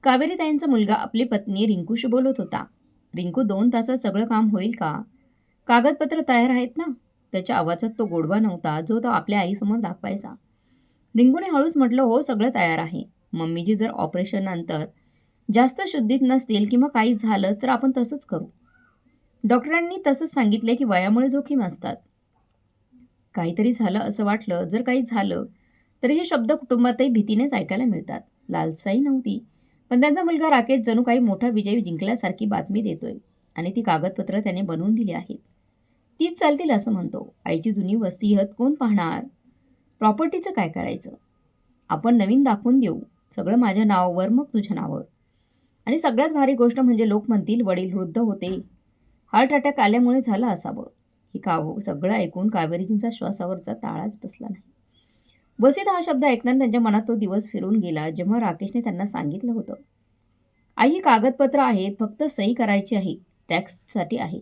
कावेरीताईंचा मुलगा आपली पत्नी रिंकूशी बोलत होता. रिंकू 2 तासात सगळं काम होईल का? कागदपत्र तयार आहेत ना? त्याच्या आवाजात तो गोडवा नव्हता जो तो आपल्या आईसमोर दाखवायचा. रिंकूने हळूच म्हटलं, हो सगळं तयार आहे. मम्मीजी जर ऑपरेशन नंतर जास्त शुद्धीत नसतील किंवा काही झालंच तर आपण तसंच करू. डॉक्टरांनी तसंच सांगितले की वयामुळे जोखीम असतात. काहीतरी झालं असं वाटलं, जर काही झालं तरी हे शब्द कुटुंबातही भीतीनेच ऐकायला मिळतात. लालसाही नव्हती, पण त्यांचा मुलगा राकेश जणू काही मोठा विजय जिंकल्यासारखी बातमी देतोय आणि ती कागदपत्र त्याने बनवून दिली आहेत. तीच चालतील असं म्हणतो. आईची जुनी वसियत कोण पाहणार? प्रॉपर्टीचं काय करायचं? आपण नवीन दाखवून देऊ. सगळं माझ्या नावावर, मग तुझ्या नावावर. आणि सगळ्यात भारी गोष्ट म्हणजे लोक म्हणतील वडील वृद्ध होते, हार्ट अटॅक आल्यामुळे झालं असावं. ही सगळं ऐकून कावेरीजींचा श्वासावरचा ताळाच बसला नाही. वसीत हा शब्द ऐकताना त्यांच्या मनात तो दिवस फिरून गेला जेव्हा राकेशने त्यांना सांगितलं होतं, आई ही कागदपत्र आहेत, फक्त सही करायची आहे, टॅक्ससाठी आहे,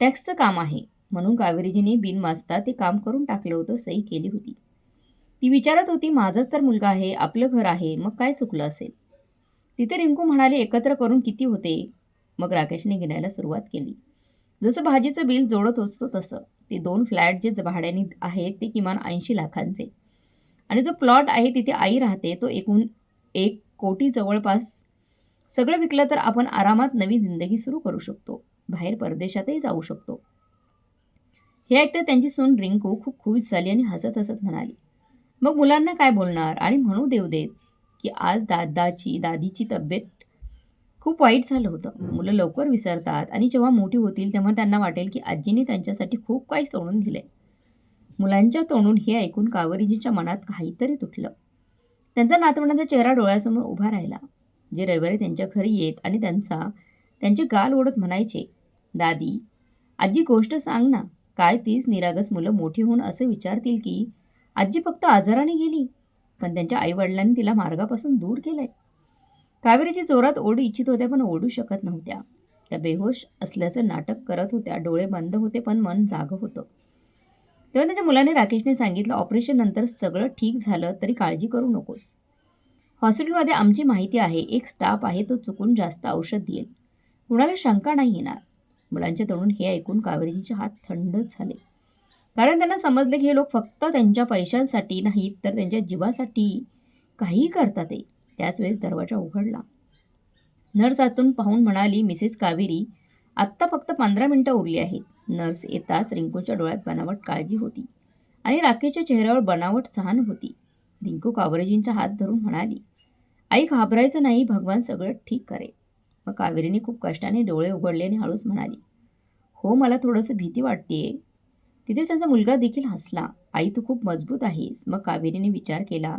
टॅक्सचं काम आहे. म्हणून कावेरीजीने बिन वाचता ते काम करून टाकलं होतं, सही केली होती. ती विचारत होती, माझाच तर मुलगा आहे, आपलं घर आहे, मग काय चुकलं असेल? तिथे रिंकू म्हणाली, एकत्र करून किती होते? मग राकेशने गिनायला सुरुवात केली. जसं भाजीचं बिल जोडत असतो तसं. ते 2 फ्लॅट जे भाड्याने आहेत ते किमान 80 लाखांचे. आणि जो प्लॉट आहे तिथे आई राहते तो एकूण 1 कोटी जवळपास. सगळं विकलं तर आपण आरामात नवी जिंदगी सुरू करू शकतो. बाहेर परदेशातही जाऊ शकतो. हे ऐकता त्यांची सून रिंकू खूप खुश झाली आणि हसत हसत म्हणाली, मग मुलांना काय बोलणार? आणि म्हणू देऊ देत की आज दादीची तब्येत खूप वाईट झालं होतं. मुलं लवकर विसरतात आणि जेव्हा मोठी होतील तेव्हा त्यांना वाटेल की आजीने त्यांच्यासाठी खूप काही सोडून दिले. मुलांच्या तोंडून हे ऐकून कावेरीजीच्या मनात काहीतरी तुटलं. त्यांचा नातवंडाचा चेहरा डोळ्यासमोर उभा राहिला, जे रविवारी त्यांच्या घरी येत आणि त्यांचे गाल ओढत म्हणायचे, दादी, आजी गोष्ट सांग ना. काय तीच निरागस मुलं मोठी होऊन असे विचारतील की आजी फक्त आजाराने गेली, पण त्यांच्या आईवडिलांनी तिला मार्गापासून दूर केलंय. कावेरीची जोरात ओरडू इच्छित होत्या पण ओरडू शकत नव्हत्या. त्या बेहोश असल्याचं नाटक करत होत्या. डोळे बंद होते पण मन जागं होतं. तेव्हा त्यांच्या मुलाने राकेशने सांगितलं, ऑपरेशन नंतर सगळं ठीक झालं तरी काळजी करू नकोस. हॉस्पिटलमध्ये आमची माहिती आहे, एक स्टाफ आहे, तो चुकून जास्त औषध देईल, कुणाला शंका नाही येणार. मुलांच्या तोंडून हे ऐकून कावेरींचे हात थंड झाले. कारण त्यांना समजले की हे लोक फक्त त्यांच्या पैशांसाठी नाहीत तर त्यांच्या जीवासाठी काहीही करतात. त्याच वेळेस दरवाजा उघडला. नर्स आतून पाहून म्हणाली, मिसेस कावेरी, आत्ता फक्त 15 मिनिटं उरली आहेत. नर्स येताच रिंकूच्या डोळ्यात बनावट काळजी होती आणि राकेशच्या चेहऱ्यावर बनावट सहन होती. रिंकू कावेरीजींचा हात धरून म्हणाली, आई घाबरायचं नाही, भगवान सगळं ठीक करेल. मग कावेरीने खूप कष्टाने डोळे उघडले आणि हळूच म्हणाली, हो मला थोडंसं भीती वाटतेय. तिथे त्यांचा मुलगा देखील हसला, आई तू खूप मजबूत आहेस. मग कावेरीने विचार केला,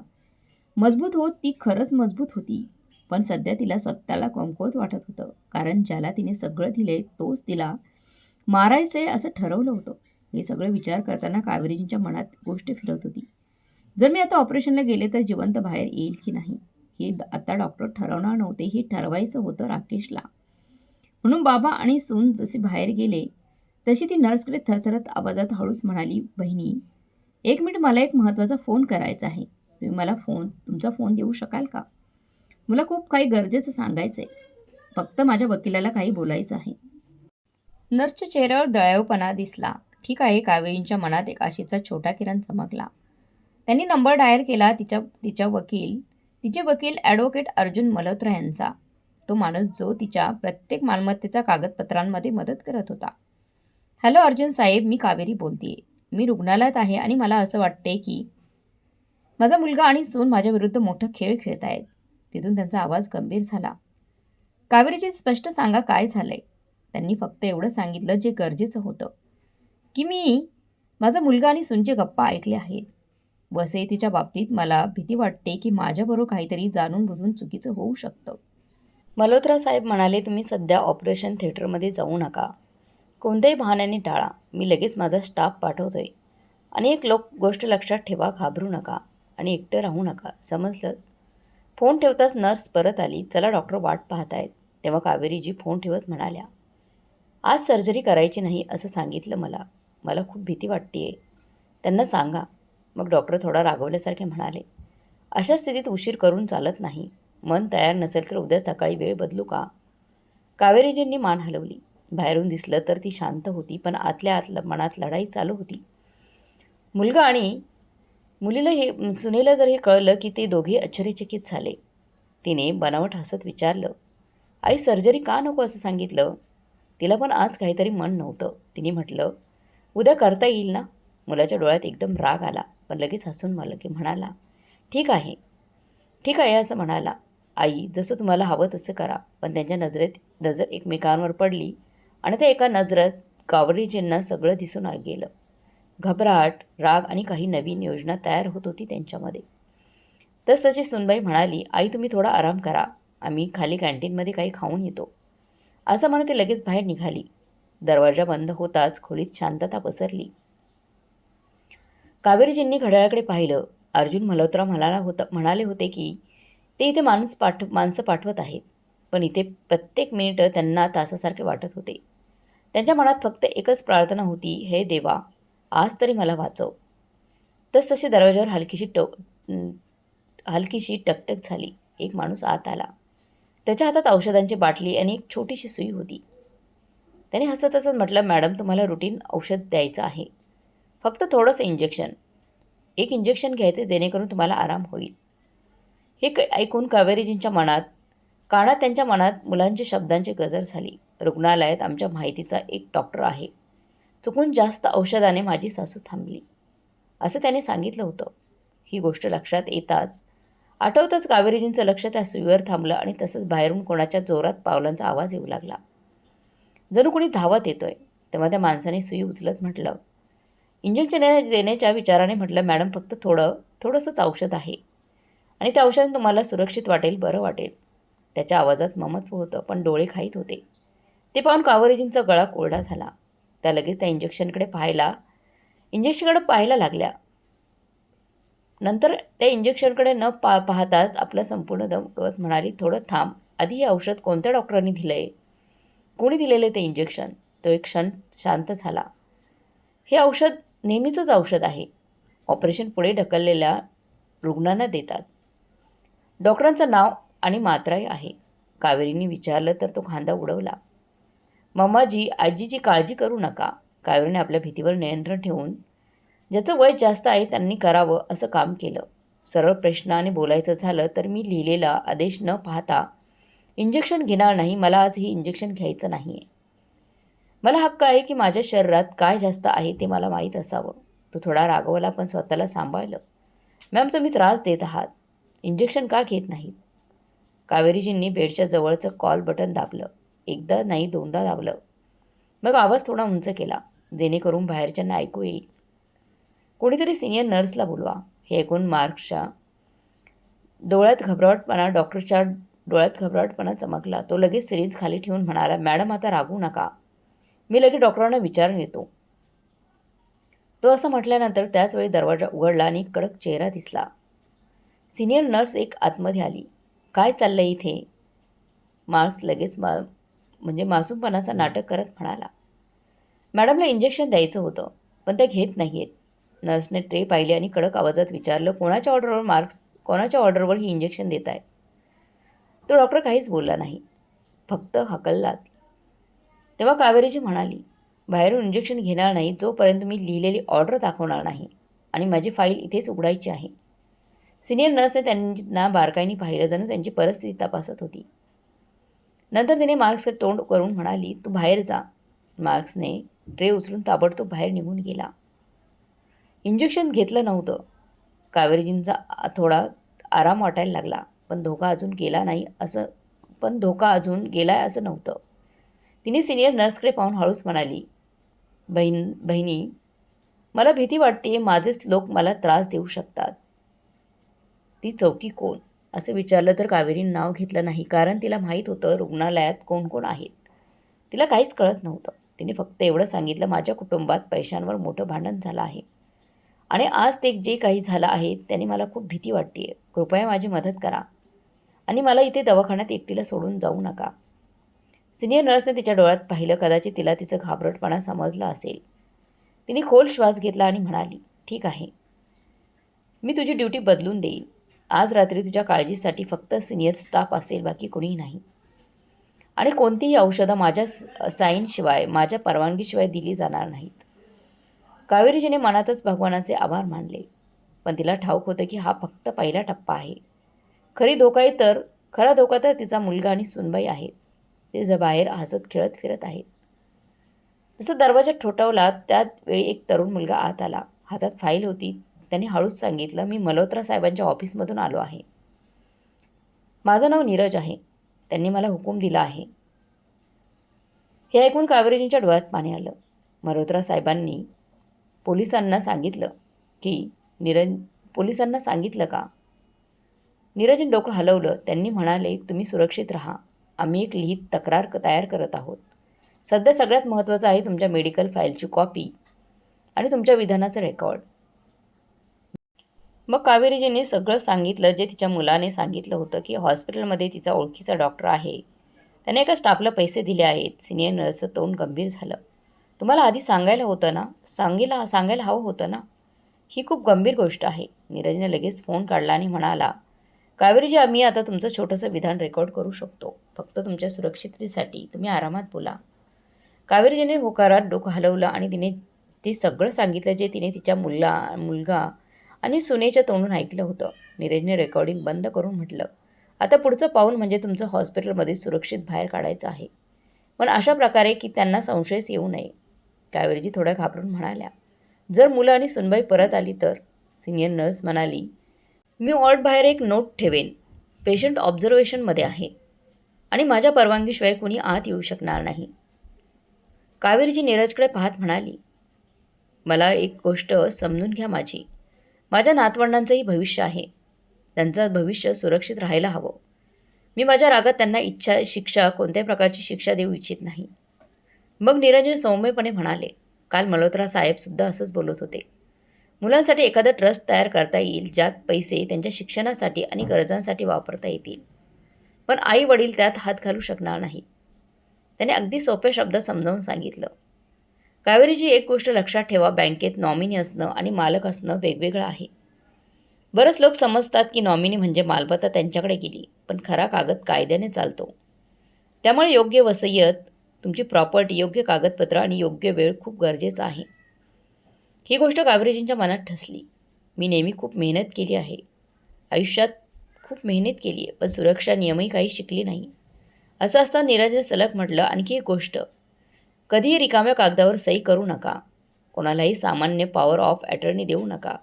मजबूत होत ती खरंच मजबूत होती, पण सध्या तिला स्वतःला कमकुवत वाटत होतं. कारण ज्याला तिने सगळं दिले तोच तिला मारायचंय असं ठरवलं होतं. हे सगळं विचार करताना कावेरीजींच्या मनात गोष्ट फिरत होती, जर मी आता ऑपरेशनला गेले तर जिवंत बाहेर येईल की नाही हे आता डॉक्टर ठरवणार नव्हते, हे ठरवायचं होतं राकेशला. म्हणून बाबा आणि सून जसे बाहेर गेले तशी ती नर्सकडे थरथरत आवाजात हळूच म्हणाली, बहिणी, 1 मिनिट, मला एक महत्त्वाचा फोन करायचा आहे. तुम्ही मला तुमचा फोन देऊ शकाल का? मला खूप काही गरजेचं सांगायचं आहे. फक्त माझ्या वकिलाला काही बोलायचं आहे. नर्सच्या चेहऱ्यावर दयाळूपणा दिसला. ठीक आहे. कावेरींच्या मनात एक आशेचा छोटा किरण चमकला. त्यांनी नंबर डायल केला तिचे वकील ॲडव्होकेट अर्जुन मल्होत्रा यांचा. तो माणूस जो तिच्या प्रत्येक मालमत्तेच्या कागदपत्रांमध्ये मदत करत होता. हॅलो अर्जुन साहेब, मी कावेरी बोलतेय. मी रुग्णालयात आहे आणि मला असं वाटते की माझा मुलगा आणि सून माझ्या विरुद्ध मोठा खेळ खेळत आहेत. तिथून त्यांचा आवाज गंभीर झाला. कावेरीजी, स्पष्ट सांगा काय झालंय. त्यांनी फक्त एवढं सांगितलं जे गरजेचं होतं, की मी माझा मुलगा आणि सूनचे गप्पा ऐकले आहेत. वसईतीच्या बाबतीत मला भीती वाटते की माझ्याबरोबर काहीतरी जाणून बुजून चुकीचं होऊ शकतं. मल्होत्रा साहेब म्हणाले, तुम्ही सध्या ऑपरेशन थिएटरमध्ये जाऊ नका. कोणत्याही बहाण्याने टाळा. मी लगेच माझा स्टाफ पाठवतोय. आणि एक गोष्ट लक्षात ठेवा, घाबरू नका आणि एकटं राहू नका, समजलं? फोन ठेवताच नर्स परत आली. चला डॉक्टर वाट पाहतायत. तेव्हा कावेरीजी फोन ठेवत म्हणाल्या, आज सर्जरी करायची नाही असं सांगितलं मला खूप भीती वाटतेय. त्यांना सांगा. मग डॉक्टर थोडा रागवल्यासारखे म्हणाले, अशा स्थितीत उशीर करून चालत नाही. मन तयार नसेल तर उद्या सकाळी वेळ बदलू का? कावेरीजींनी मान हलवली. बाहेरून दिसलं तर ती शांत होती, पण आतल्या आत मनात लढाई चालू होती. मुलगा आणि सुनेला जर हे कळलं की ते दोघे आश्चर्यचकित झाले. तिने बनावट हसत विचारलं, आई सर्जरी का नको असं सांगितलं? तिला पण आज काहीतरी मन नव्हतं. तिने म्हटलं, उद्या करता येईल ना? मुलाच्या डोळ्यात एकदम राग आला, पण लगेच हसून मला की म्हणाला, ठीक आहे, ठीक आहे असं म्हणाला. आई, जसं तुम्हाला हवं तसं करा. पण त्यांच्या नजर एकमेकांवर पडली आणि त्या एका नजरेत कावरेजींना सगळं दिसून गेलं. घबराट, राग आणि काही नवीन योजना तयार होत होती त्यांच्यामध्ये. तशी सुनबाई म्हणाली, आई तुम्ही थोडा आराम करा. आम्ही खाली कॅन्टीनमध्ये काही खाऊन येतो. असं म्हणत ती लगेच बाहेर निघाली. दरवाजा बंद होताच खोलीत शांतता पसरली. कावेरीजींनी घड्याळाकडे पाहिलं. अर्जुन मल्होत्रा म्हणाले होते की ते इथे माणसं पाठवत आहेत. पण इथे प्रत्येक मिनिट त्यांना तासासारखे वाटत होते. त्यांच्या मनात फक्त एकच प्रार्थना होती, हे देवा, आज तरी मला वाचव. तशी दरवाजावर हलकीशी टकटक झाली. एक माणूस आत आला. त्याच्या हातात औषधांची बाटली आणि एक छोटीशी सुई होती. त्याने हसत हसत म्हटलं, मॅडम तुम्हाला रुटीन औषध द्यायचं आहे. फक्त थोडंसं इंजेक्शन. एक इंजेक्शन घ्यायचे जेणेकरून तुम्हाला आराम होईल. हे ऐकून कावेरीजींच्या कानात त्यांच्या मनात मुलांच्या शब्दांची गजर झाली. रुग्णालयात आमच्या माहितीचा एक डॉक्टर आहे. चुकून जास्त औषधाने माझी सासू थांबली, असं त्याने सांगितलं होतं. ही गोष्ट लक्षात आठवतच कावेरीजींचं लक्ष त्या सुईवर थांबलं आणि तसंच बाहेरून कोणाच्या जोरात पावलांचा आवाज येऊ लागला. जणू कोणी धावत येतोय. तेव्हा त्या माणसाने सुई उचलत म्हटलं, इंजेक्शन देण्याच्या विचाराने म्हटलं, मॅडम फक्त थोडंसंच औषध आहे आणि त्या औषधाने तुम्हाला सुरक्षित वाटेल, बरं वाटेल. त्याच्या आवाजात ममत्व होतं, पण डोळे खाईत होते. ते पाहून कावेरीजींचा गळा कोरडा झाला. त्या लगेच त्या इंजेक्शनकडे पाहायला लागल्या. नंतर त्या इंजेक्शनकडे न पाहताच आपला संपूर्ण दम उडवत म्हणाली, थोडं थांब. आधी हे औषध कोणत्या डॉक्टरांनी दिलंय? कोणी दिलेलं ते इंजेक्शन? तो एक क्षण शांत झाला. हे औषध नेहमीचंच औषध आहे. ऑपरेशन पुढे ढकललेल्या रुग्णांना देतात. डॉक्टरांचं नाव आणि मात्राही आहे. कावेरीने विचारलं तर तो खांदा उडवला. मम्माजी, आजीची काळजी करू नका. कावेरीने आपल्या भीतीवर नियंत्रण ठेवून ज्याचं वय जास्त आहे त्यांनी करावं असं काम केलं. सरळ प्रश्नाने बोलायचं झालं तर मी लिहिलेला आदेश न पाहता इंजेक्शन घेणार नाही. मला आज ही इंजेक्शन घ्यायचं नाही आहे. मला हक्क आहे की माझ्या शरीरात काय जास्त आहे ते मला माहीत असावं. तो थोडा रागवला पण स्वतःला सांभाळलं. मॅम तुम्ही त्रास देत आहात. इंजेक्शन का घेत नाहीत? कावेरीजींनी बेडच्या जवळचं कॉल बटन दाबलं. एकदा नाही दोनदा दाबलं. मग आवाज थोडा उंच केला, जेणेकरून बाहेरच्यांना ऐकू येईल. कोणीतरी सिनियर नर्सला बोलवा. हे ऐकून डॉक्टरच्या डोळ्यात घबराटपणा चमकला. तो लगेच सिरीज खाली ठेवून म्हणाला, मॅडम आता रागवू नका. मी लगेच डॉक्टरांना विचारून येतो. तो असं म्हटल्यानंतर त्याच वेळी दरवाजा उघडला आणि एक कडक चेहरा दिसला. सिनियर नर्स एक आतमध्ये आली. काय चाललंय इथे? मार्क्स लगेच मासूमपणाचं नाटक करत म्हणाला, मॅडमला इंजेक्शन द्यायचं होतं, पण त्या घेत नाही आहेत. नर्सने ट्रे पाहिले आणि कडक आवाजात विचारलं, कोणाच्या ऑर्डरवर ही इंजेक्शन देत आहे? तो डॉक्टर काहीच बोलला नाही, फक्त हकलला. तेव्हा कावेरीजी म्हणाली, बाहेरून इंजेक्शन घेणार नाही जोपर्यंत मी लिहिलेली ऑर्डर दाखवणार नाही आणि माझी फाईल इथेच उघडायची आहे. सिनियर नर्सने त्यांना बारकाईने पाहिलं, जणू त्यांची परिस्थिती तपासत होती. नंतर तिने मार्क्सकडे तोंड करून म्हणाली, तू बाहेर जा. मार्क्सने ट्रे उचलून ताबडतोब बाहेर निघून गेला. इंजेक्शन घेतलं नव्हतं. कावेरीजींचा थोडा आराम वाटायला लागला, पण धोका अजून गेलाय असं नव्हतं. तिने सिनियर नर्सकडे पाहून हळूच म्हणाली, बहिणी, मला भीती वाटते माझेच लोक मला त्रास देऊ शकतात. ती चौकी कोण? असं विचारलं तर कावेरीने नाव घेतलं नाही, कारण तिला माहीत होतं रुग्णालयात कोण कोण आहेत. तिला काहीच कळत नव्हतं. तिने फक्त एवढं सांगितलं, माझ्या कुटुंबात पैशांवर मोठं भांडण झालं आहे आणि आज ते जे काही झालं आहे त्याने मला खूप भीती वाटते. कृपया माझी मदत करा आणि मला इथे दवाखान्यात एकटीला सोडून जाऊ नका. सिनियर नर्सने तिच्या डोळ्यात पाहिलं. कदाचित तिला तिचं घाबरटपणा समजला असेल. तिने खोल श्वास घेतला आणि म्हणाली, ठीक आहे, मी तुझी ड्युटी बदलून देईन. आज रात्री तुझ्या काळजीसाठी फक्त सिनियर स्टाफ असेल, बाकी कोणीही नाही. आणि कोणतीही औषधं माझ्या साईनशिवाय, माझ्या परवानगीशिवाय दिली जाणार नाहीत. कावेरीजीने मनातच भगवानाचे आभार मानले. पण तिला ठाऊक होतं की हा फक्त पहिला टप्पा आहे. खरा धोका तर तिचा मुलगा आणि सुनबाई आहेत. ते बाहेर हसत खेळत फिरत आहेत. जसं दरवाजा ठोठावला त्याच वेळी एक तरुण मुलगा आत आला. हातात फाईल होती. त्याने हळूच सांगितलं, मी मल्होत्रा साहेबांच्या ऑफिसमधून आलो आहे. माझं नाव नीरज आहे. त्यांनी मला हुकूम दिला आहे. हे ऐकून कावेरीजींच्या डोळ्यात पाणी आलं. मल्होत्रा साहेबांनी पोलिसांना सांगितलं का? नीरजने डोकं हलवलं. त्यांनी म्हणाले, तुम्ही सुरक्षित राहा. आम्ही एक लिखित तक्रार तयार करत आहोत. सध्या सगळ्यात महत्त्वाचं आहे तुमच्या मेडिकल फाईलची कॉपी आणि तुमच्या विधानाचं रेकॉर्ड. मग कावेरीजीने सगळं सांगितलं जे तिच्या मुलाने सांगितलं होतं की हॉस्पिटलमध्ये तिचा ओळखीचा डॉक्टर आहे. त्याने एका स्टाफला पैसे दिले आहेत. सिनियर नर्सचं तोंड गंभीर झालं. तुम्हाला आधी सांगायला हवं होतं ना. ही खूप गंभीर गोष्ट आहे. नीरजने लगेच फोन काढला आणि म्हणाला, कावेरीजी, आम्ही आता तुमचं छोटंसं विधान रेकॉर्ड करू शकतो. फक्त तुमच्या सुरक्षिततेसाठी तुम्ही आरामात बोला. कावेरीजीने होकारात डोकं हलवलं आणि तिने ते सगळं सांगितलं जे तिने तिच्या मुलगा आणि सुनेच्या तोंडून ऐकलं होतं. नीरजने रेकॉर्डिंग बंद करून म्हटलं, आता पुढचं पाऊल म्हणजे तुमचं हॉस्पिटलमध्ये सुरक्षित बाहेर काढायचं आहे. पण अशा प्रकारे की त्यांना संशयच येऊ नये. कावेरीजी थोड्या घाबरून म्हणाल्या, जर मुलं आणि सुनबाई परत आली तर? सिनियर नर्स म्हणाली, मी वॉर्ड बाहेर एक नोट ठेवेन. पेशंट ऑब्झर्वेशनमध्ये आहे आणि माझ्या परवानगीशिवाय कोणी आत येऊ शकणार नाही. कावेरीजी नीरजकडे पाहत म्हणाली, मला एक गोष्ट समजून घ्या. माझ्या नातवंडांचंही भविष्य आहे. त्यांचं भविष्य सुरक्षित राहायला हवं. मी माझ्या रागात त्यांना कोणत्याही प्रकारची शिक्षा देऊ इच्छित नाही. मग नीरजने सौम्यपणे म्हणाले, काल मल्होत्रा साहेबसुद्धा असंच बोलत होते. मुलांसाठी एखादं ट्रस्ट तयार करता येईल ज्यात पैसे त्यांच्या शिक्षणासाठी आणि गरजांसाठी वापरता येतील. पण आई वडील त्यात हात घालू शकणार नाहीत. त्याने अगदी सोप्या शब्दात समजावून सांगितलं. कावेरीजी, एक गोष्ट लक्षात ठेवा, बँकेत नॉमिनी असणं आणि मालक असणं वेगवेगळं आहे. बरेच लोक समजतात की नॉमिनी म्हणजे मालमत्ता त्यांच्याकडे गेली, पण खरा कागद कायद्याने चालतो. त्यामुळे योग्य वसीयत, तुमची प्रॉपर्टी, योग्य कागदपत्र आणि योग्य वेळ खूप गरजेचं आहे. ही गोष्ट कावेरीजींच्या मनात ठसली. मी नेहमी खूप मेहनत केली आहे. आयुष्यात खूप मेहनत केली आहे, पण सुरक्षा नियमही काही शिकली नाही. असं असताना नीरजने सलग म्हटलं, आणखी एक गोष्ट, कधीही रिकाम्या कागदावर सही करू नका. कोणालाही सामान्य पॉवर ऑफ अटर्नी देऊ नका.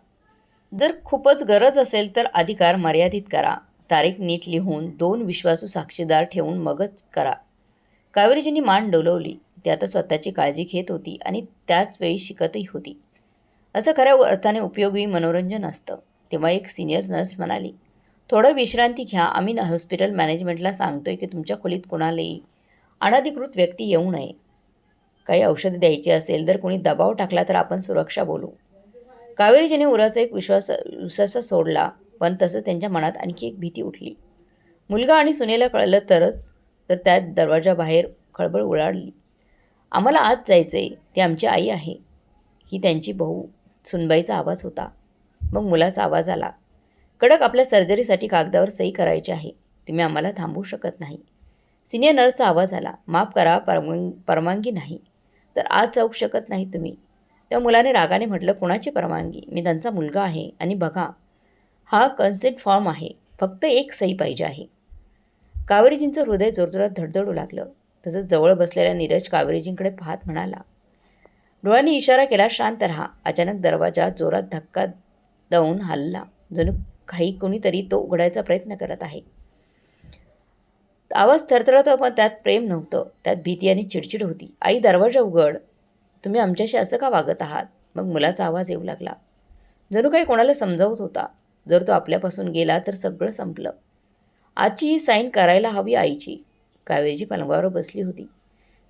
जर खूपच गरज असेल तर अधिकार मर्यादित करा. तारीख नीट लिहून 2 विश्वासू साक्षीदार ठेवून मगच करा. कावेरीजींनी मान डोलवली. ती आता स्वतःची काळजी घेत होती आणि त्याच वेळी शिकतही होती. असं खऱ्या अर्थाने उपयोगी मनोरंजन असतं. तेव्हा एक सिनियर नर्स म्हणाली, थोडं विश्रांती घ्या. आम्ही हॉस्पिटल मॅनेजमेंटला सांगतोय की तुमच्या खोलीत कोणालाही अनधिकृत व्यक्ती येऊ नये. काही औषधं द्यायची असेल, जर कोणी दबाव टाकला तर आपण सुरक्षा बोलू. कावेरीजीने उराचा एक विश्वास सोडला, पण तसंच त्यांच्या मनात आणखी एक भीती उठली. मुलगा आणि सुनेला कळलं तर त्यात दरवाजाबाहेर खळबळ उडाली. आम्हाला आत जायचंय. ती आमची आई आहे. ही त्यांची बहू. सुनबाईचा आवाज होता. मग मुलाचा आवाज आला, कडक, आपल्या सर्जरीसाठी कागदावर सही करायची आहे. तुम्ही आम्हाला थांबवू शकत नाही. सिनियर नर्सचा आवाज आला, माफ करा, परवानगी नाही तर आत जाऊ शकत नाही तुम्ही. त्या मुलाने रागाने म्हटलं, कोणाची परवानगी? मी त्यांचा मुलगा आहे आणि बघा, हा कन्सेंट फॉर्म आहे. फक्त एक सही पाहिजे आहे. कावेरीजींचं हृदय जोरजोरात धडधडू लागलं. तसंच जवळ बसलेला नीरज कावेरीजींकडे पाहत म्हणाला, डोळ्यांनी इशारा केला, शांत राहा. अचानक दरवाजा जोरात धक्का देऊन हलला. जणू कोणीतरी तो उघडायचा प्रयत्न करत आहे. आवाज थरथरत, पण त्यात प्रेम नव्हतं. त्यात भीती आणि चिडचिड होती. आई, दरवाजा उघड. तुम्ही आमच्याशी असं का वागत आहात? मग मुलाचा आवाज येऊ लागला. जणू काही कोणाला समजावत होता. जर तो आपल्यापासून गेला तर सगळं संपलं. आजची ही साईन करायला हवी आईची. कावेरीजी पलंगावर बसली होती.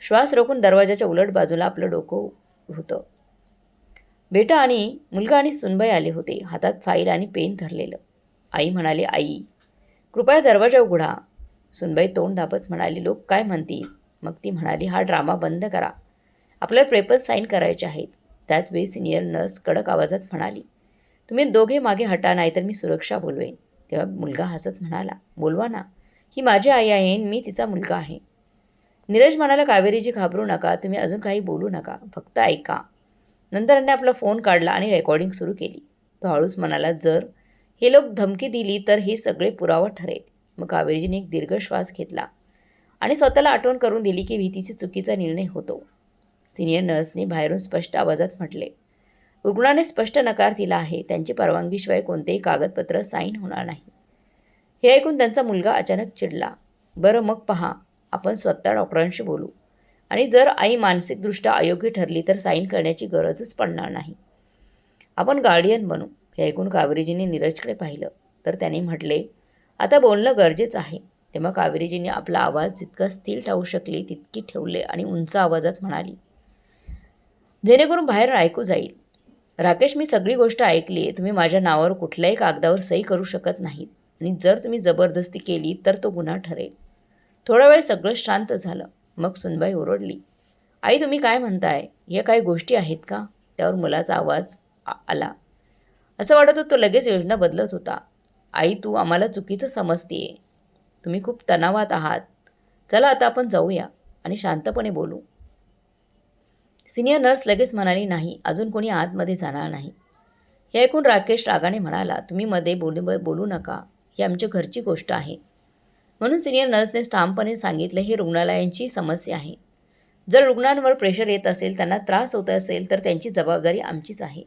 श्वास रोखून दरवाजाच्या उलट बाजूला आपलं डोकं होतं. मुलगा आणि सुनबाई आले होते, हातात फाईल आणि पेन धरलेलं. आई म्हणाली, आई, कृपया दरवाजा उघडा. सुनबाई तोंड दाबत म्हणाली, लोक काय म्हणतील? मग ती म्हणाली, हा ड्रामा बंद करा. आपल्याला पेपर साईन करायचे आहेत. त्याचवेळी सिनियर नर्स कडक आवाजात म्हणाली, तुम्ही दोघे मागे हटा, नाहीतर मी सुरक्षा बोलवेन. तेव्हा मुलगा हसत म्हणाला, बोलवा ना, ही माझी आई आहे आणि मी तिचा मुलगा आहे. नीरज म्हणाला, कावेरीजी घाबरू नका, तुम्ही अजून काही बोलू नका, फक्त ऐका. नंतर त्यांनी आपला फोन काढला आणि रेकॉर्डिंग सुरू केली. तो हळूच म्हणाला, जर हे लोक धमकी दिली तर हे सगळे पुरावा ठरेल. मग कावेरीजीने एक दीर्घ श्वास घेतला आणि स्वतःला आठवण करून दिली की भीतीची चुकीचा निर्णय होतो. सिनियर नर्सने बाहेरून स्पष्ट आवाजात म्हटले, रुग्णाने स्पष्ट नकार दिला आहे, त्यांची परवानगीशिवाय कोणतेही कागदपत्र साईन होणार नाही. हे ऐकून त्यांचा मुलगा अचानक चिडला. बरं मग पहा, आपण स्वतः डॉक्टरांशी बोलू आणि जर आई मानसिकदृष्ट्या अयोग्य ठरली तर साईन करण्याची गरजच पडणार नाही. आपण गार्डियन बनू. हे ऐकून कावेरीजीने नीरजकडे पाहिलं तर त्याने म्हटले, आता बोलणं गरजेचं आहे. तेव्हा कावेरीजीने आपला आवाज जितका स्थिर ठेवू शकली तितकी ठेवले आणि उंच आवाजात म्हणाली, जेणेकरून बाहेर ऐकू जाईल. राकेश, मी सगळी गोष्ट ऐकली आहे. तुम्ही माझ्या नावावर कुठल्याही कागदावर सही करू शकत नाहीत आणि जर तुम्ही जबरदस्ती केली तर तो गुन्हा ठरेल. थोडा वेळ सगळं शांत झालं. मग सुनबाई ओरडली, आई तुम्ही काय म्हणताय? या काही गोष्टी आहेत का? त्यावर मुलाचा आवाज आला. असं वाटत होतं तो लगेच योजना बदलत होता. आई तू आम्हाला चुकीचं समजतेय. तुम्ही खूप तणावात आहात. चला आता आपण जाऊया आणि शांतपणे बोलू. सिनियर नर्स लगेच म्हणाली, नाही, अजून कोणी आतमध्ये जाणार नाही. हे ऐकून राकेश रागाने म्हणाला, तुम्ही मध्ये बोलू नका. ही आमच्या घरची गोष्ट आहे. म्हणून सिनियर नर्सने ठामपणे सांगितले, ही रुग्णालयांची समस्या आहे. जर रुग्णांवर प्रेशर येत असेल, त्यांना त्रास होत असेल तर त्यांची जबाबदारी आमचीच आहे.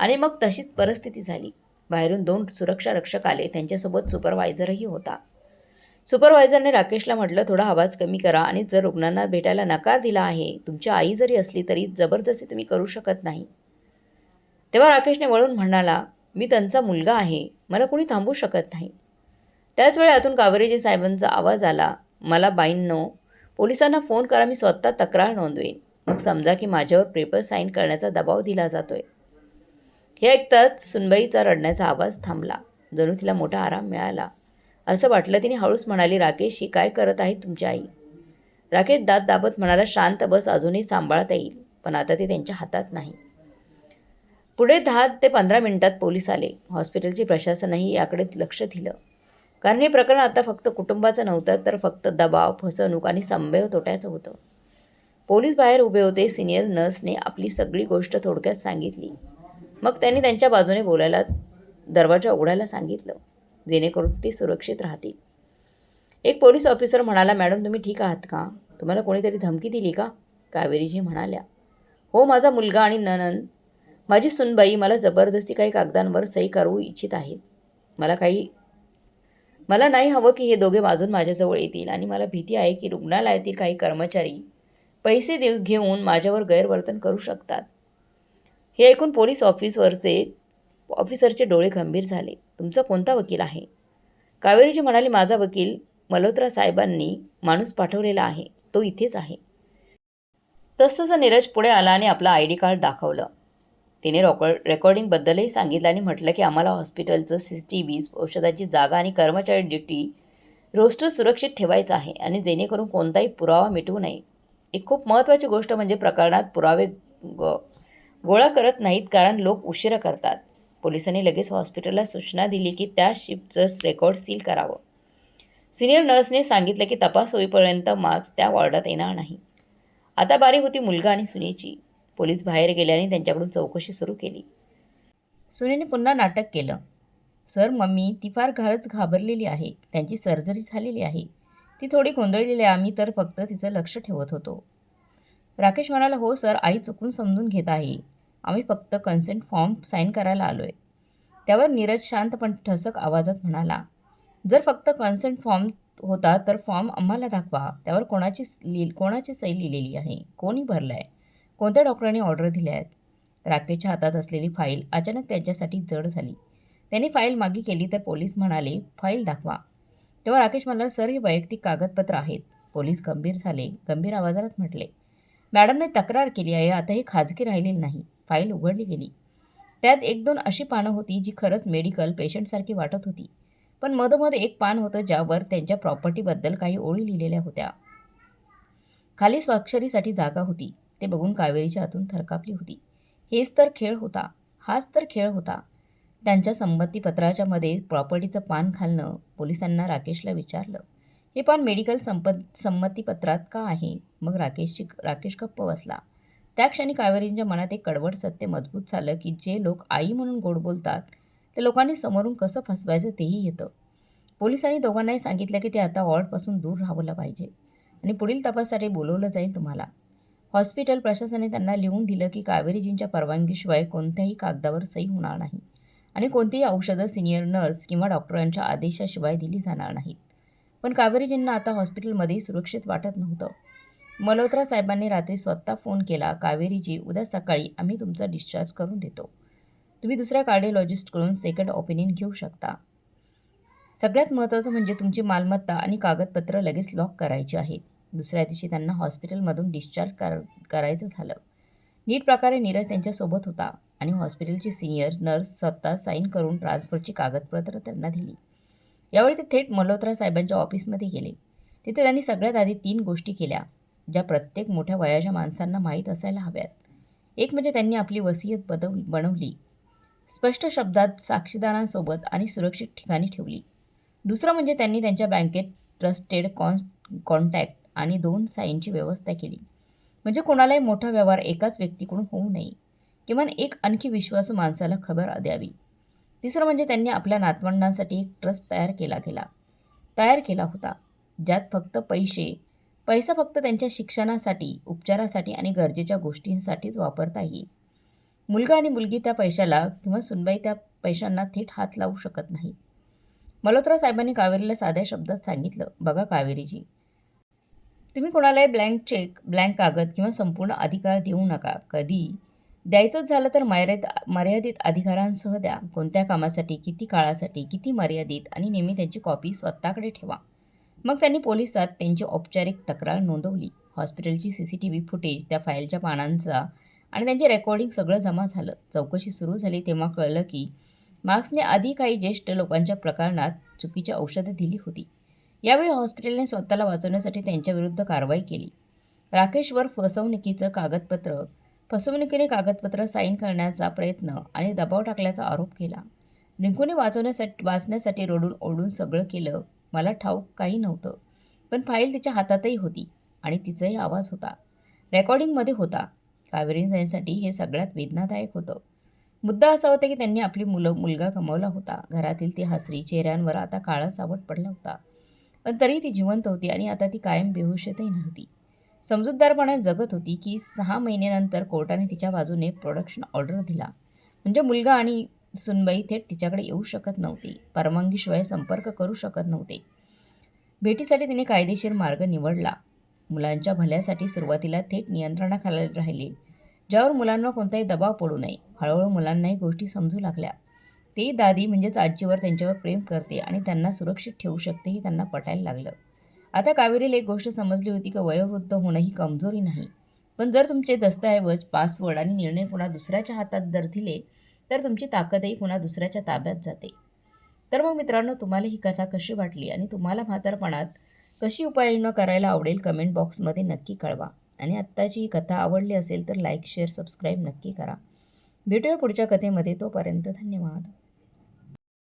आणि मग तशीच परिस्थिती झाली. बाहेरून 2 सुरक्षा रक्षक आले. त्यांच्यासोबत सुपरवायझरही होता. सुपरवायझरने राकेशला म्हटलं, थोडा आवाज कमी करा आणि जर रुग्णांना भेटायला नकार दिला आहे, तुमची आई जरी असली तरी जबरदस्ती तुम्ही करू शकत नाही. तेव्हा राकेशने वळून म्हणाला, मी त्यांचा मुलगा आहे, मला कोणी थांबवू शकत नाही. त्याच वेळी आतून कावेरीजी साहेबांचा आवाज आला, मला बाईंनो, पोलिसांना फोन करा, मी स्वतः तक्रार नोंदवेन. मग समजा की माझ्यावर पेपर साईन करण्याचा दबाव दिला जातोय. हे ऐकताच सुनबाईचा रडण्याचा आवाज थांबला. जणू तिला मोठा आराम मिळाला असं वाटलं. तिने हळूच म्हणाली, राकेश, ही काय करत आहे तुमची आई? राकेश दात दाबत म्हणाला, शांत बस, अजूनही सांभाळता येईल, पण आता ते त्यांच्या हातात नाही. पुढे 10 ते 15 मिनिटात पोलीस आले. हॉस्पिटलचे प्रशासनही याकडे लक्ष दिलं. कारण हे प्रकरण आता फक्त कुटुंबाचं नव्हतं, तर फक्त दबाव, फसवणूक आणि संभव्य तोट्याचं होतं. पोलीस बाहेर उभे होते. सिनियर नर्सने आपली सगळी गोष्ट थोडक्यात सांगितली. मग त्यांनी त्यांच्या बाजूने बोलायला, दरवाजा उघडायला सांगितलं, जेणेकरून ते सुरक्षित राहतील. एक पोलीस ऑफिसर म्हणाला, मॅडम तुम्ही ठीक आहात का? तुम्हाला कोणीतरी धमकी दिली का? कावेरीजी म्हणाल्या, हो, माझा मुलगा आणि नणंद, माझी सुनबाई मला जबरदस्ती काही कागदांवर सही करू इच्छित आहेत. मला नाही हवं की हे दोघे वाजून माझ्याजवळ येतील आणि मला भीती आहे की रुग्णालयातील काही कर्मचारी पैसे घेऊन माझ्यावर गैरवर्तन करू शकतात. हे ऐकून पोलीस ऑफिसरचे डोळे गंभीर झाले. तुमचा कोणता वकील आहे? कावेरीजी म्हणाली, माझा वकील मल्होत्रा साहेबांनी माणूस पाठवलेला आहे, तो इथेच आहे. तसतसं नीरज पुढे आला आणि आपला ID कार्ड दाखवलं. तिने रेकॉर्डिंगबद्दलही सांगितलं आणि म्हटलं की आम्हाला हॉस्पिटलचं CCTV, औषधाची जागा आणि कर्मचारी ड्युटी रोस्टर सुरक्षित ठेवायचं आहे आणि जेणेकरून कोणताही पुरावा मिटवू नये. एक खूप महत्त्वाची गोष्ट म्हणजे प्रकरणात पुरावे गोळा करत नाहीत, कारण लोक उशिरा करतात. पोलिसांनी लगेच हॉस्पिटलला सूचना दिली की त्या शिफ्टचं रेकॉर्ड सील करावं. सिनियर नर्सने सांगितलं की तपास होईपर्यंत मार्क्स त्या वॉर्डात येणार नाही. आता बारी होती मुलगा आणि सुनेची. पोलीस बाहेर गेल्याने त्यांच्याकडून चौकशी सुरू केली. सुनेने पुन्हा नाटक केलं, सर मम्मी, ती फार घाबरलेली आहे. त्यांची सर्जरी झालेली आहे. ती थोडी गोंधळलेली आहे. आम्ही तर फक्त तिचं लक्ष ठेवत होतो. राकेश म्हणाला, हो सर, आई चुकून समजून घेत आहे. आम्ही फक्त कन्सेंट फॉर्म साईन करायला आलोय. त्यावर नीरज शांत पण ठसक आवाजात म्हणाला, जर फक्त कन्सेंट फॉर्म होता तर फॉर्म आम्हाला दाखवा. त्यावर कोणाची सही लिहिलेली आहे? कोणी भरलाय? कोणत्या डॉक्टरांनी ऑर्डर दिल्या आहेत? राकेशच्या हातात असलेली फाईल अचानक त्यांच्यासाठी जड झाली. त्यांनी फाईल मागे केली तर पोलीस म्हणाले, फाईल दाखवा. तेव्हा राकेश म्हणाला, सर, हे वैयक्तिक कागदपत्र आहेत. पोलीस गंभीर झाले. गंभीर आवाजात म्हटले, मॅडमने तक्रार केली आहे, आता हे खाजगी राहिलेली नाही. फाईल उघडली गेली. त्यात 1-2 अशी पानं होती जी खरंच मेडिकल पेशंटसारखी वाटत होती. पण मधोमध एक पान होतं ज्यावर त्यांच्या प्रॉपर्टीबद्दल काही ओळी लिहिलेल्या होत्या. खाली स्वाक्षरीसाठी जागा होती. ते बघून कावेरीच्या हातून थरकापली होती. हाच तर खेळ होता. त्यांच्या संमतीपत्राच्या मध्ये प्रॉपर्टीचं पान घालणं पोलिसांना राकेशला विचारलं. हे पान मेडिकल संमतीपत्रात का आहे? मग राकेश गप्प बसला. त्या क्षणी कावेरींच्या मनात एक कडवट सत्य मजबूत झालं की जे लोक आई म्हणून गोड बोलतात त्या लोकांनी समोरून कसं फसवायचं तेही येतं. पोलिसांनी दोघांनाही सांगितलं की ते आता वॉर्डपासून दूर राहावलं पाहिजे आणि पुढील तपासासाठी बोलवलं जाईल तुम्हाला. हॉस्पिटल प्रशासनाने त्यांना लिहून दिलं की कावेरीजींच्या परवानगीशिवाय कोणत्याही कागदावर सही होणार नाही आणि कोणतीही औषधं सिनियर नर्स किंवा डॉक्टरांच्या आदेशाशिवाय दिली जाणार नाहीत. पण कावेरीजींना आता हॉस्पिटलमध्येही सुरक्षित वाटत नव्हतं. मल्होत्रा साहेबांनी रात्री स्वतः फोन केला, कावेरीजी उद्या सकाळी आम्ही तुमचा डिस्चार्ज करून देतो. तुम्ही दुसऱ्या कार्डिओलॉजिस्टकडून सेकंड ओपिनियन घेऊ शकता. सगळ्यात महत्त्वाचं म्हणजे तुमची मालमत्ता आणि कागदपत्र लगेच लॉक करायची आहेत. दुसऱ्या दिवशी त्यांना हॉस्पिटलमधून डिस्चार्ज करायचं झालं. नीट प्रकारे नीरज त्यांच्यासोबत होता आणि हॉस्पिटलची सिनियर नर्स स्वतः साईन करून ट्रान्सफरची कागदपत्र त्यांना दिली. यावेळी ते थेट मल्होत्रा साहेबांच्या ऑफिसमध्ये गेले. तिथे त्यांनी सगळ्यात आधी 3 गोष्टी केल्या, ज्या प्रत्येक मोठ्या वयाच्या माणसांना माहीत असायला हव्यात. एक म्हणजे त्यांनी आपली वसियत बनवली, स्पष्ट शब्दात साक्षीदारांसोबत आणि सुरक्षित ठिकाणी ठेवली. दुसरं म्हणजे त्यांनी त्यांच्या बँकेत ट्रस्टेड कॉन्टॅक्ट आणि 2 साईनची व्यवस्था केली. म्हणजे कोणालाही मोठा व्यवहार एकाच व्यक्तीकडून होऊ नये. किमान एक आणखी विश्वासू माणसाला खबर द्यावी. तिसरं म्हणजे त्यांनी आपल्या नातवंडांसाठी एक ट्रस्ट तयार केला होता, ज्यात फक्त पैसा फक्त त्यांच्या शिक्षणासाठी, उपचारासाठी आणि गरजेच्या गोष्टींसाठीच वापरता येईल. मुलगा आणि मुलगी त्या पैशाला किंवा सुनबाई त्या पैशांना थेट हात लावू शकत नाही. मल्होत्रा साहेबांनी कावेरीला साध्या शब्दात सांगितलं, बघा कावेरीजी, तुम्ही कोणालाही ब्लँक चेक, ब्लँक कागद किंवा संपूर्ण अधिकार देऊ नका. कधी द्यायचंच झालं तर मर्यादित अधिकारांसह द्या. कोणत्या कामासाठी, किती काळासाठी, किती मर्यादित आणि नेहमी त्याची कॉपी स्वतःकडे ठेवा. मग त्यांनी पोलिसात त्यांची औपचारिक तक्रार नोंदवली. हॉस्पिटलची CCTV फुटेज, त्या फाईलच्या पानांचा आणि त्यांचे रेकॉर्डिंग सगळं जमा झालं. चौकशी सुरू झाली तेव्हा कळलं की मार्क्सने आधी काही ज्येष्ठ लोकांच्या प्रकरणात चुकीची औषधं दिली होती. यावेळी हॉस्पिटलने स्वतःला वाचवण्यासाठी त्यांच्याविरुद्ध कारवाई केली. राकेशवर फसवणुकीने कागदपत्र साईन करण्याचा प्रयत्न आणि दबाव टाकल्याचा आरोप केला. रिंकूने वाचण्यासाठी रडून ओरडून सगळं केलं. मला ठाऊक काही नव्हतं, पण फाईल तिच्या हातातही होती आणि तिचाही आवाज होता, रेकॉर्डिंगमध्ये होता. कावेरींसाठी हे सगळ्यात वेदनादायक होतं. मुद्दा असा होता की त्यांनी आपली मुलगा गमावला होता. घरातील ती हसरी चेहऱ्यांवर आता काळा सावट पडला होता. पण तरी ती जिवंत होती आणि आता ती कायम बेहोशतही नव्हती. समजूतदारपणात जगत होती की 6 महिन्यानंतर कोर्टाने तिच्या बाजूने प्रोडक्शन ऑर्डर दिला. म्हणजे मुलगा आणि सुनबाई थेट तिच्याकडे येऊ शकत नव्हते, परवानगीशिवाय संपर्क करू शकत नव्हते. भेटीसाठी तिने कायदेशीर मार्ग निवडला. मुलांच्या भल्यासाठी सुरुवातीला थेट नियंत्रणाखाली राहिले, ज्यावर मुलांवर कोणताही दबाव पडू नये. हळूहळू मुलांनाही गोष्टी समजू लागल्या. ती दादी म्हणजेच आजीवर त्यांच्यावर प्रेम करते आणि त्यांना सुरक्षित ठेवू शकते हे त्यांना पटायला लागलं. आता कावेरीला एक गोष्ट समजली होती की वयोवृद्ध होणं ही कमजोरी नाही, पण जर तुमचे दस्तऐवज, पासवर्ड आणि निर्णय कुणा दुसऱ्याच्या हातात जर दिले तर तुमची ताकदही कुणा दुसऱ्याच्या ताब्यात जाते. तर मग मित्रांनो, तुम्हाला ही कथा कशी वाटली आणि तुम्हाला म्हातारपणात कशी उपाययोजना करायला आवडेल कमेंट बॉक्समध्ये नक्की कळवा. आणि आत्ताची ही कथा आवडली असेल तर लाईक, शेअर, सबस्क्राईब नक्की करा. भेटूया पुढच्या कथेमध्ये. तोपर्यंत धन्यवाद.